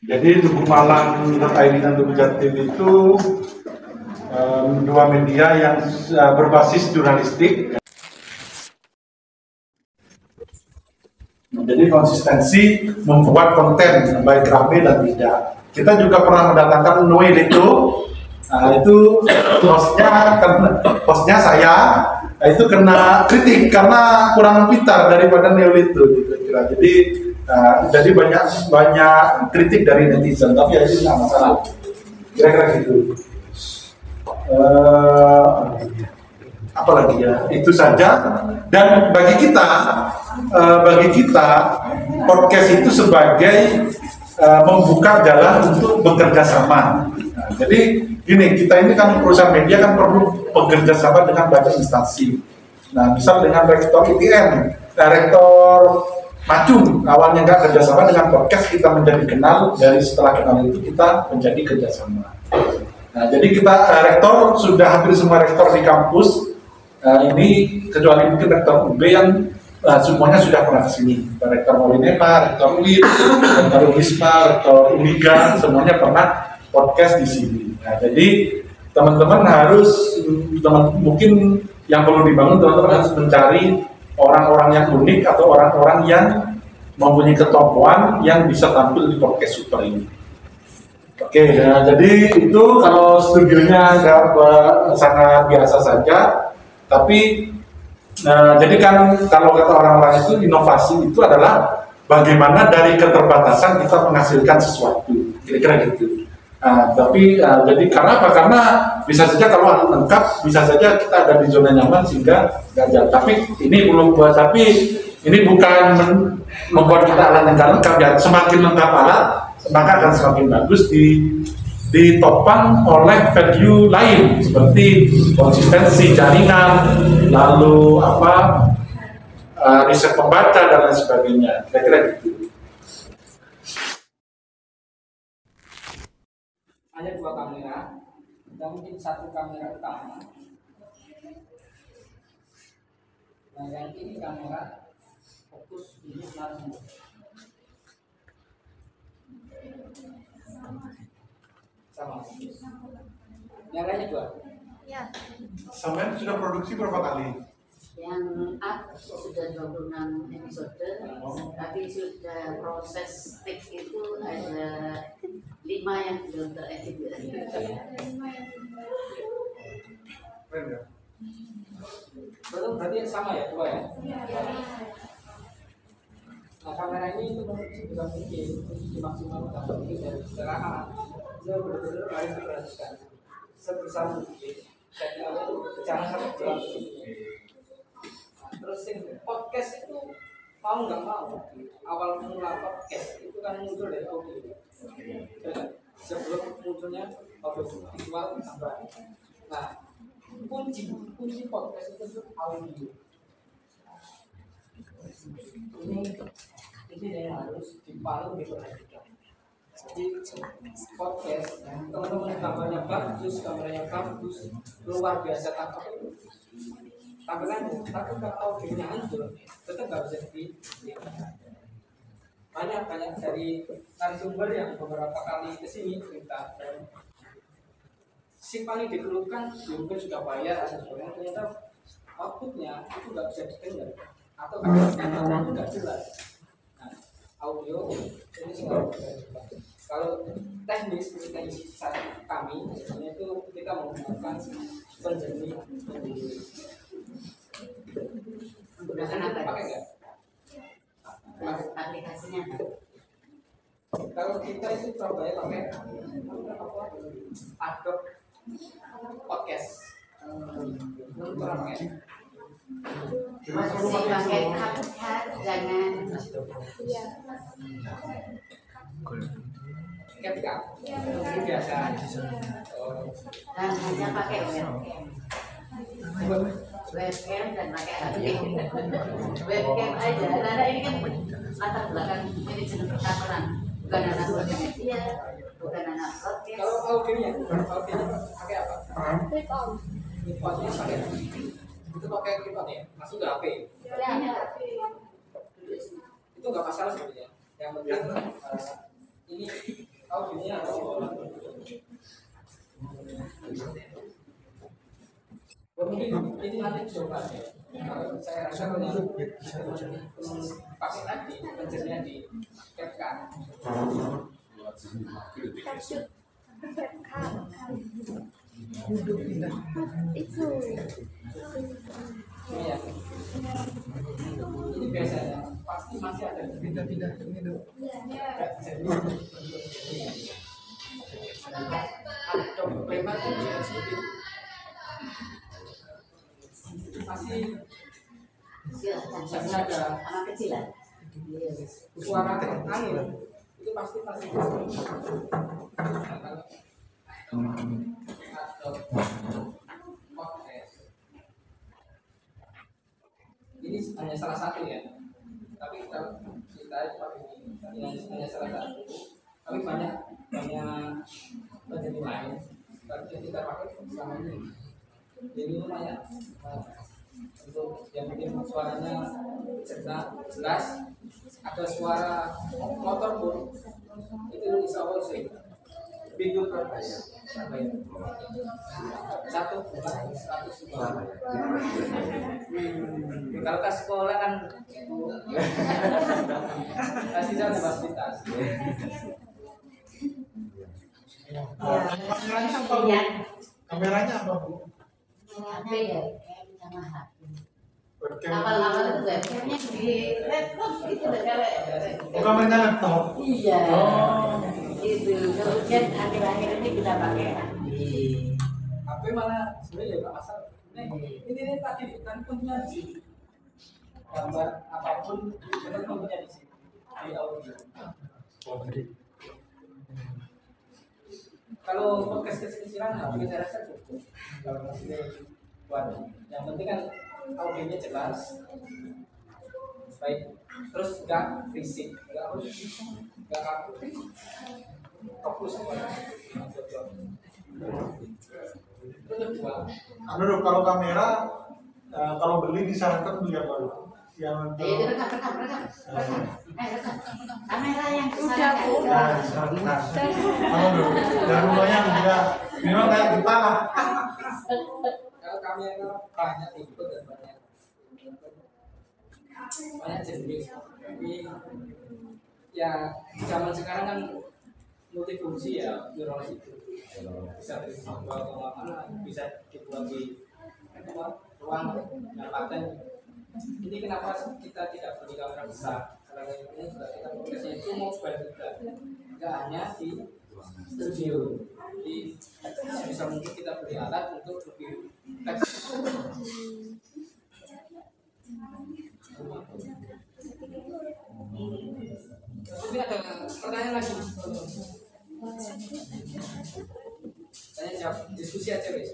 Jadi tugumalang.id dan Tugujatim itu dua media yang berbasis jurnalistik. Jadi konsistensi membuat konten baik rame dan tidak. Kita juga pernah mendatangkan Noel itu, hostnya saya, itu kena kritik karena kurang pintar daripada Noel itu. Jadi banyak kritik dari netizen, tapi ya itu nggak masalah. Kira-kira gitu. Apalagi ya, itu saja. Dan bagi kita podcast itu sebagai membuka jalan untuk bekerja sama. Nah, jadi gini, kita ini kan perusahaan media kan perlu bekerja sama dengan banyak instansi. Nah, misal dengan rektor ITN, rektor Macung awalnya nggak kerjasama, dengan podcast kita menjadi kenal, dari setelah kenal itu kita menjadi kerjasama. Nah, jadi kita rektor sudah hampir semua rektor di kampus ini, kecuali mungkin rektor UB yang semuanya sudah pernah kesini. Rektor Molinepa, rektor UIN, rektor Unisma, rektor Uniga, semuanya pernah podcast di sini. Nah, jadi teman-teman mungkin yang perlu dibangun, teman-teman harus mencari orang-orang yang unik atau orang-orang yang mempunyai kemampuan yang bisa tampil di podcast super ini. Oke, ya, jadi itu kalau studionya sangat biasa saja, tapi jadi kan kalau kata orang-orang itu inovasi itu adalah bagaimana dari keterbatasan kita menghasilkan sesuatu, kira-kira gitu. Jadi karena apa? Karena bisa saja kalau alat lengkap, bisa saja kita ada di zona nyaman sehingga gagal. Tapi ini bukan membuat kita alat yang lengkap ya. Semakin lengkap alat, maka akan semakin bagus ditopang oleh value lain seperti konsistensi jaringan, lalu riset pembaca dan lain sebagainya. Kira-kira gitu. Hanya dua kamera, dan mungkin satu kamera utama. Nah, yang ini kamera fokus ini langsung. Sama. Yang lainnya dua. Ya. Sampai sudah produksi berapa kali? Yang sudah 26 episode, tapi sudah proses take itu ada 5 yang belum teredit. Keren ya? Berarti sama ya, dua ya? Nah, kamera ini itu juga mungkin dimaksimalkan dari istirahat. Dia benar-benar harus diperhatikan sebesar mungkin. Jadi itu jangan sampai berlangsung. Terus podcast itu mau nggak mau, awal mula podcast itu kan muncul dari audio. Sebelum munculnya audio visual tambah. Nah, kunci podcast itu audio. Ini yang harus paling diperhatikan. Jadi podcast, teman-teman kameranya bagus, luar biasa tangkap itu. Tampilannya, tapi kalau audionya hancur, tetap nggak bisa dilihat. Banyak dari narasumber yang beberapa kali kesini cerita, si paling dikeluhkan, mungkin sudah bayar atau sebagainya, ternyata outputnya itu nggak bisa didengar atau kata-kata itu nggak jelas. Nah, audio ini selalu kalau teknis kami, biasanya itu kita menggunakan penjernih Menggunakan apa? Pakai nggak? Aplikasinya. Kalau kita itu coba pakai Adobe Podcast. Belum pernah pakai. Masih pakai CapCut, jangan. CapCut. Ini biasa. Dan hanya pakai webcam dan pakai HP. Webcam aja, karena ini kan latar belakang manajemen perkantoran, bukan anak media, bukan anak podcast. Kalau audionya pakai apa? Clip-on. Clip-onnya pakai apa? Itu pakai clip-on ya? Masuk ke HP? Ya. Itu nggak masalah sebenarnya. Yang penting ini audionya mungkin ini nanti coba ya. Saya rasa kalau pakai tadi penjernya di capkan. Itu. Iya. Ini biasanya pasti masih ada pindah-pindah gitu. Ada problema juga seperti itu. Masih misalnya ada anak kecilan. suara angin itu pasti ini hanya salah satu ya, tapi kita pakai ini hanya salah satu, tapi banyak penjadi lain tapi kita pakai selama ini. Jadi lumayan untuk yang bikin suaranya jelas, ada suara motor pun itu bisa sih. Video berapa ya? Satu, 100. Kalau ke sekolah kan kasih jauh fasilitas. Kameranya apa, Bu? Kameranya apa, Bu? HP ya, kayak sama HP. Webcam. Awal-awal itu webcamnya di laptop itu udah kayak. Oh, kameranya laptop. Iya. Oh. Itu kemudian akhir-akhir ini kita pakai HP malah sebenarnya nggak masalah. Ini tadi kan punya di gambar apapun kita punya di sini di audio. Kalau podcast kecil-kecilan HP saya rasa cukup. Kalau masih buat yang penting kan audionya jelas, baik, terus nggak fisik, nggak kaku, fokus pada itu kedua. Aduh, kalau kamera kalau beli disarankan beli apa, Bu? Yang itu rekam. Kamera yang Udah, Bu. nah, disarankan. Kalau dulu dari rumahnya juga memang kayak kita lah. Kalau kamera banyak tipe dan banyak jenis, tapi ya zaman sekarang kan multifungsi ya, mirrorless itu bisa dibuat kemana-mana, bisa dibuat di ruang dan paten. Ini kenapa kita tidak beli kamera besar? Karena ini sudah kita progresnya itu mobile juga, nggak hanya di studio. Jadi bisa mungkin kita beli alat untuk lebih Ini ada pertanyaan lagi. Tanya jawab, diskusi aja guys.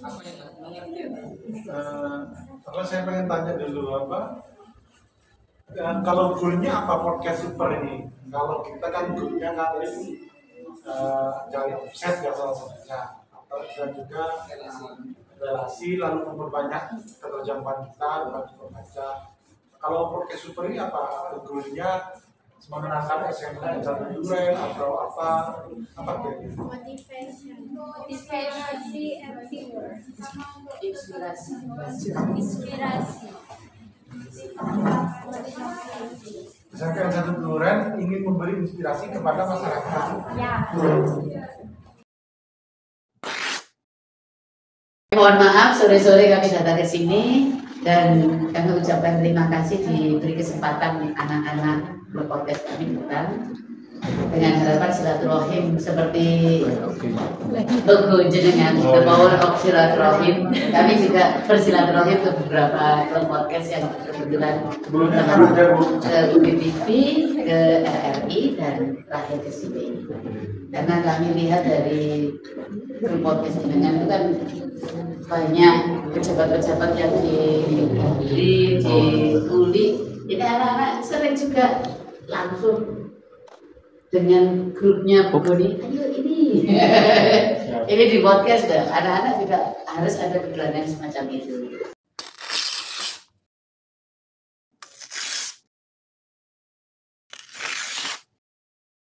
Apa yang mengerti? Kalau saya pengen tanya dulu apa? Kalau goalnya apa podcast super ini? Kalau kita kan goalnya ngambil cari offset ya salah satunya, atau dan juga relasi lalu memperbanyak keterjangkauan kita bagi pembaca. Kalau podcast super ini apa goalnya? Mengenalkan SMK yang satu duren atau apa kira-kira? Motivasi and teamwork. inspirasi. SMK yang satu duren ingin memberi inspirasi kepada masyarakat. Ya. Mohon maaf sore-sore kami datang ke sini dan kami ucapkan terima kasih diberi kesempatan anak-anak berpodcast kami tentang dengan harapan silaturahim seperti logo jenengan the power of silaturahim. Kami juga bersilaturahim ke beberapa podcast yang kebetulan ke UBTV, ke RRI dan terakhir ke sini. Karena kami lihat dari grup podcast jenengan itu kan banyak pejabat-pejabat yang dibeli, dibully. Ini anak-anak sering juga langsung dengan grupnya Bogoni, ayo ini. Ini di podcast, anak-anak juga harus ada keberanian semacam itu.